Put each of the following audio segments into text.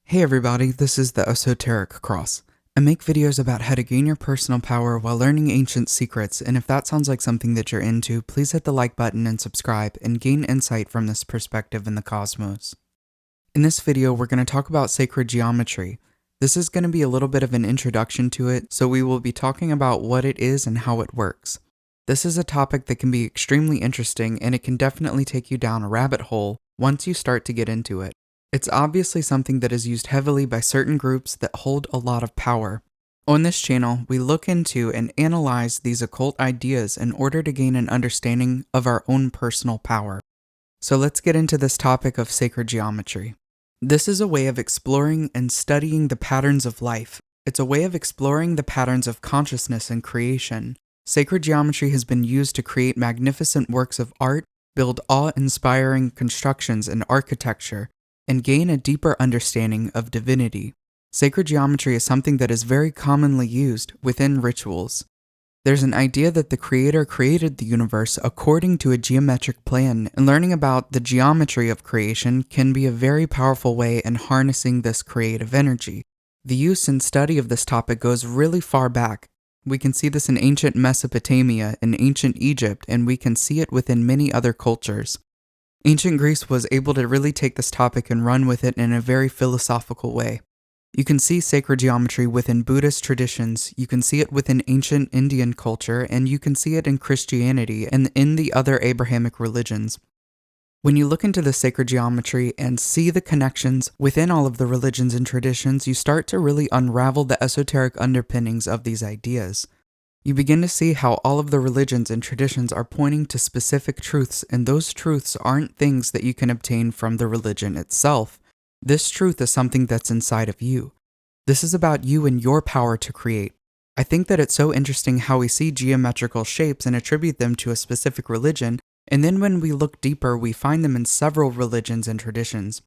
Hey everybody, this is the Esoteric Cross. I make videos about how to gain your personal power while learning ancient secrets, and if that sounds like something that you're into, please hit the like button and subscribe and gain insight from this perspective in the cosmos. In this video, we're going to talk about sacred geometry. This is going to be a little bit of an introduction to it, so we will be talking about what it is and how it works. This is a topic that can be extremely interesting, and it can definitely take you down a rabbit hole once you start to get into it. It's obviously something that is used heavily by certain groups that hold a lot of power. On this channel, we look into and analyze these occult ideas in order to gain an understanding of our own personal power. So let's get into this topic of sacred geometry. This is a way of exploring and studying the patterns of life. It's a way of exploring the patterns of consciousness and creation. Sacred geometry has been used to create magnificent works of art, build awe-inspiring constructions and architecture, and gain a deeper understanding of divinity. Sacred geometry is something that is very commonly used within rituals. There's an idea that the Creator created the universe according to a geometric plan, and learning about the geometry of creation can be a very powerful way in harnessing this creative energy. The use and study of this topic goes really far back. We can see this in ancient Mesopotamia and ancient Egypt, and we can see it within many other cultures. Ancient Greece was able to really take this topic and run with it in a very philosophical way. You can see sacred geometry within Buddhist traditions, you can see it within ancient Indian culture, and you can see it in Christianity and in the other Abrahamic religions. When you look into the sacred geometry and see the connections within all of the religions and traditions, you start to really unravel the esoteric underpinnings of these ideas. You begin to see how all of the religions and traditions are pointing to specific truths, and those truths aren't things that you can obtain from the religion itself. This truth is something that's inside of you. This is about you and your power to create. I think that it's so interesting how we see geometrical shapes and attribute them to a specific religion, and then when we look deeper, we find them in several religions and traditions.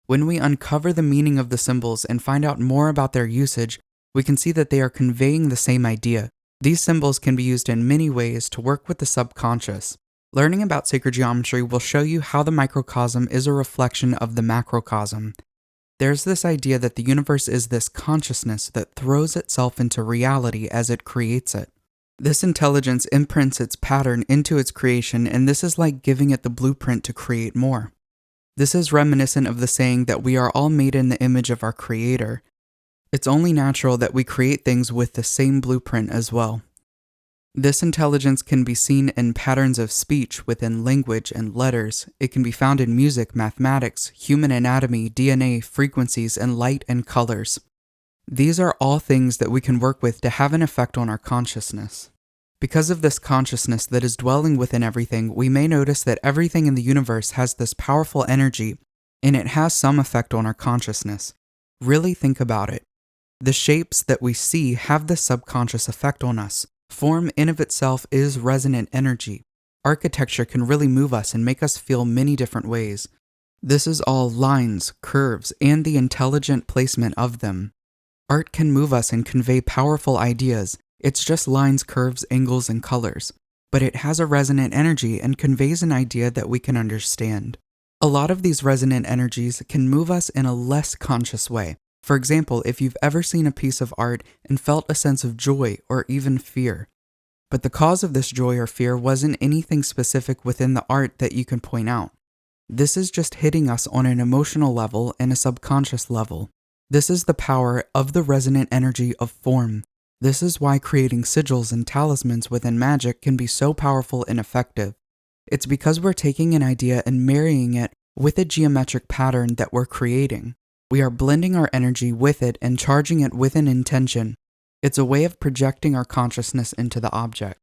When we uncover the meaning of the symbols and find out more about their usage, we can see that they are conveying the same idea. These symbols can be used in many ways to work with the subconscious. Learning about sacred geometry will show you how the microcosm is a reflection of the macrocosm. There's this idea that the universe is this consciousness that throws itself into reality as it creates it. This intelligence imprints its pattern into its creation, and this is like giving it the blueprint to create more. This is reminiscent of the saying that we are all made in the image of our Creator. It's only natural that we create things with the same blueprint as well. This intelligence can be seen in patterns of speech within language and letters. It can be found in music, mathematics, human anatomy, DNA, frequencies, and light and colors. These are all things that we can work with to have an effect on our consciousness. Because of this consciousness that is dwelling within everything, we may notice that everything in the universe has this powerful energy, and it has some effect on our consciousness. Really think about it. The shapes that we see have this subconscious effect on us. Form in of itself is resonant energy. Architecture can really move us and make us feel many different ways. This is all lines, curves, and the intelligent placement of them. Art can move us and convey powerful ideas. It's just lines, curves, angles, and colors. But it has a resonant energy and conveys an idea that we can understand. A lot of these resonant energies can move us in a less conscious way. For example, if you've ever seen a piece of art and felt a sense of joy or even fear. But the cause of this joy or fear wasn't anything specific within the art that you can point out. This is just hitting us on an emotional level and a subconscious level. This is the power of the resonant energy of form. This is why creating sigils and talismans within Magick can be so powerful and effective. It's because we're taking an idea and marrying it with a geometric pattern that we're creating. We are blending our energy with it and charging it with an intention. It's a way of projecting our consciousness into the object.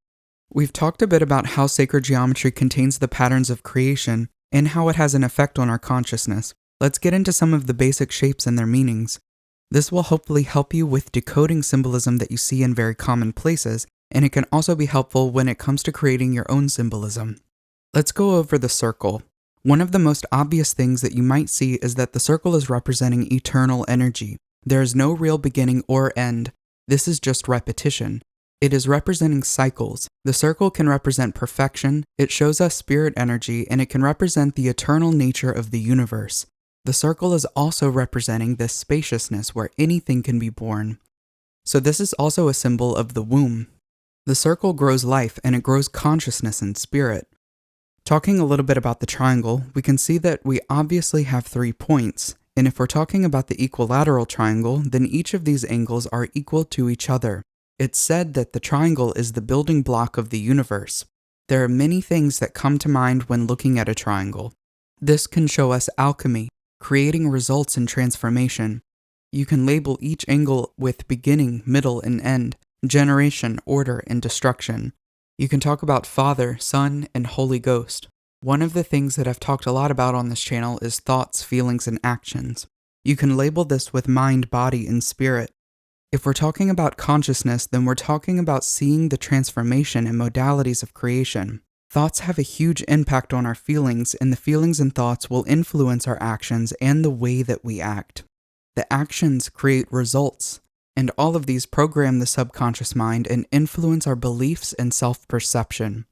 We've talked a bit about how sacred geometry contains the patterns of creation and how it has an effect on our consciousness. Let's get into some of the basic shapes and their meanings. This will hopefully help you with decoding symbolism that you see in very common places, and it can also be helpful when it comes to creating your own symbolism. Let's go over the circle. One of the most obvious things that you might see is that the circle is representing eternal energy. There is no real beginning or end. This is just repetition. It is representing cycles. The circle can represent perfection, it shows us spirit energy, and it can represent the eternal nature of the universe. The circle is also representing this spaciousness where anything can be born. So this is also a symbol of the womb. The circle grows life and it grows consciousness and spirit. Talking a little bit about the triangle, we can see that we obviously have 3 points, and if we're talking about the equilateral triangle, then each of these angles are equal to each other. It's said that the triangle is the building block of the universe. There are many things that come to mind when looking at a triangle. This can show us alchemy, creating results and transformation. You can label each angle with beginning, middle, and end, generation, order, and destruction. You can talk about Father, Son, and Holy Ghost. One of the things that I've talked a lot about on this channel is thoughts, feelings, and actions. You can label this with mind, body, and spirit. If we're talking about consciousness, then we're talking about seeing the transformation and modalities of creation. Thoughts have a huge impact on our feelings, and the feelings and thoughts will influence our actions and the way that we act. The actions create results, and all of these program the subconscious mind and influence our beliefs and self-perception.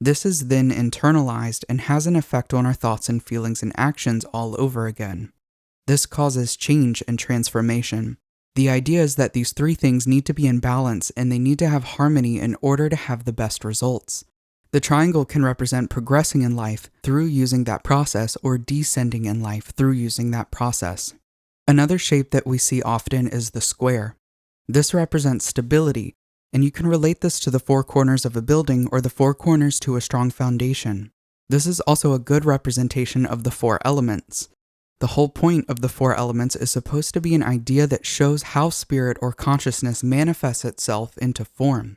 This is then internalized and has an effect on our thoughts and feelings and actions all over again. This causes change and transformation. The idea is that these 3 things need to be in balance and they need to have harmony in order to have the best results. The triangle can represent progressing in life through using that process or descending in life through using that process. Another shape that we see often is the square. This represents stability, and you can relate this to the 4 corners of a building or the 4 corners to a strong foundation. This is also a good representation of the 4 elements. The whole point of the 4 elements is supposed to be an idea that shows how spirit or consciousness manifests itself into form.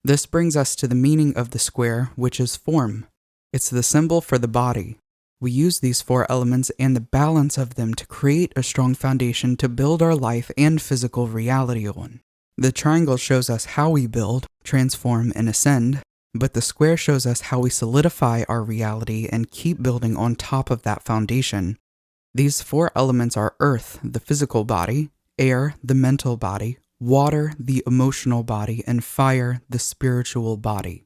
This brings us to the meaning of the square, which is form. It's the symbol for the body. We use these 4 elements and the balance of them to create a strong foundation to build our life and physical reality on. The triangle shows us how we build, transform, and ascend, but the square shows us how we solidify our reality and keep building on top of that foundation. These 4 elements are earth, the physical body, air, the mental body, water, the emotional body, and fire, the spiritual body.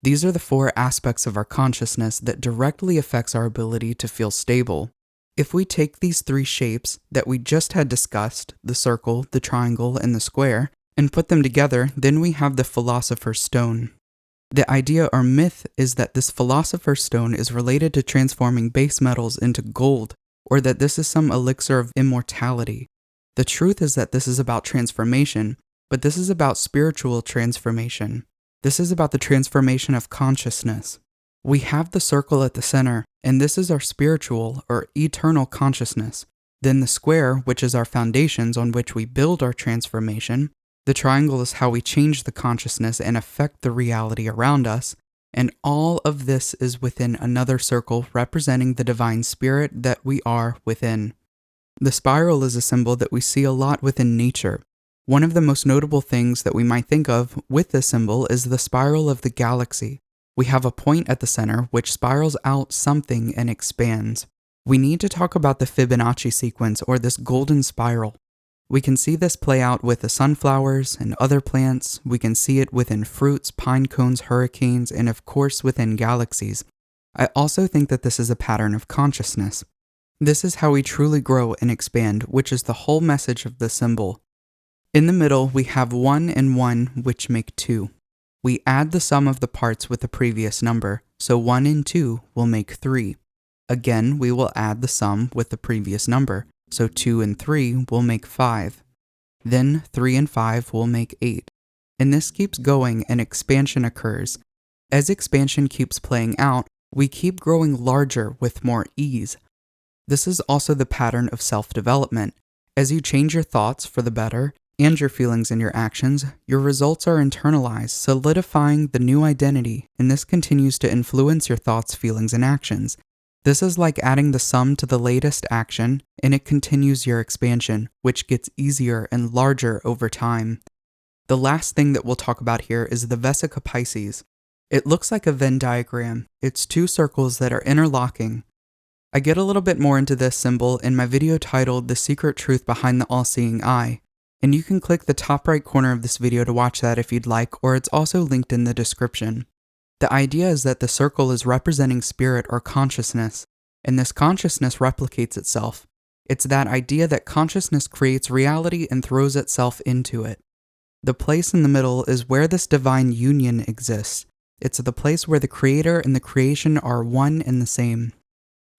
These are the 4 aspects of our consciousness that directly affects our ability to feel stable. If we take these 3 shapes that we just had discussed, the circle, the triangle, and the square, and put them together, then we have the Philosopher's Stone. The idea or myth is that this Philosopher's Stone is related to transforming base metals into gold, or that this is some elixir of immortality. The truth is that this is about transformation, but this is about spiritual transformation. This is about the transformation of consciousness. We have the circle at the center, and this is our spiritual or eternal consciousness. Then the square, which is our foundations on which we build our transformation. The triangle is how we change the consciousness and affect the reality around us. And all of this is within another circle representing the divine spirit that we are within. The spiral is a symbol that we see a lot within nature. One of the most notable things that we might think of with this symbol is the spiral of the galaxy. We have a point at the center which spirals out something and expands. We need to talk about the Fibonacci sequence or this golden spiral. We can see this play out with the sunflowers and other plants. We can see it within fruits, pine cones, hurricanes, and of course within galaxies. I also think that this is a pattern of consciousness. This is how we truly grow and expand, which is the whole message of the symbol. In the middle, we have 1 and 1, which make 2. We add the sum of the parts with the previous number, so 1 and 2 will make 3. Again, we will add the sum with the previous number, so 2 and 3 will make 5. Then 3 and 5 will make 8. And this keeps going and expansion occurs. As expansion keeps playing out, we keep growing larger with more ease. This is also the pattern of self-development. As you change your thoughts for the better, and your feelings and your actions, your results are internalized, solidifying the new identity, and this continues to influence your thoughts, feelings, and actions. This is like adding the sum to the latest action, and it continues your expansion, which gets easier and larger over time. The last thing that we'll talk about here is the vesica Piscis. It looks like a Venn diagram. It's 2 circles that are interlocking. I get a little bit more into this symbol in my video titled The Secret Truth Behind the All-Seeing Eye. And you can click the top right corner of this video to watch that if you'd like, or it's also linked in the description. The idea is that the circle is representing spirit or consciousness, and this consciousness replicates itself. It's that idea that consciousness creates reality and throws itself into it. The place in the middle is where this divine union exists. It's the place where the creator and the creation are one and the same.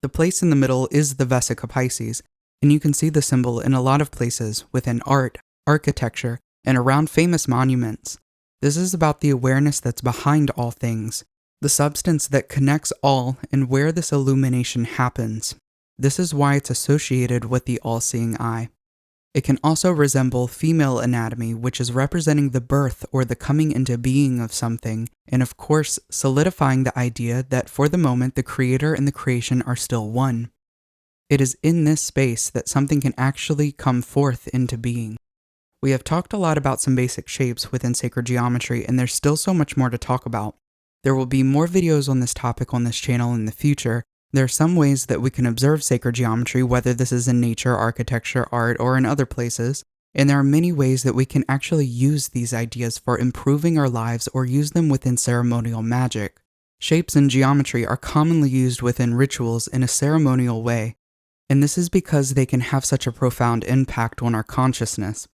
The place in the middle is the vesica Piscis, and you can see the symbol in a lot of places within art, architecture, and around famous monuments. This is about the awareness that's behind all things, the substance that connects all and where this illumination happens. This is why it's associated with the all-seeing eye. It can also resemble female anatomy, which is representing the birth or the coming into being of something, and of course, solidifying the idea that for the moment the creator and the creation are still one. It is in this space that something can actually come forth into being. We have talked a lot about some basic shapes within sacred geometry, and there's still so much more to talk about. There will be more videos on this topic on this channel in the future. There are some ways that we can observe sacred geometry, whether this is in nature, architecture, art, or in other places, and there are many ways that we can actually use these ideas for improving our lives or use them within ceremonial magic. Shapes and geometry are commonly used within rituals in a ceremonial way, and this is because they can have such a profound impact on our consciousness.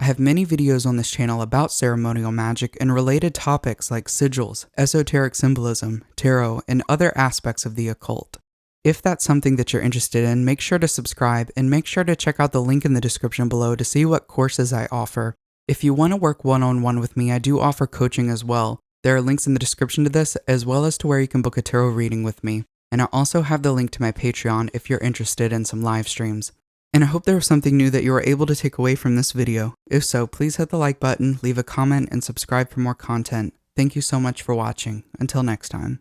I have many videos on this channel about ceremonial magic and related topics like sigils, esoteric symbolism, tarot, and other aspects of the occult. If that's something that you're interested in, make sure to subscribe and make sure to check out the link in the description below to see what courses I offer. If you want to work one-on-one with me, I do offer coaching as well. There are links in the description to this, as well as to where you can book a tarot reading with me. And I also have the link to my Patreon if you're interested in some live streams. And I hope there was something new that you were able to take away from this video. If so, please hit the like button, leave a comment, and subscribe for more content. Thank you so much for watching. Until next time.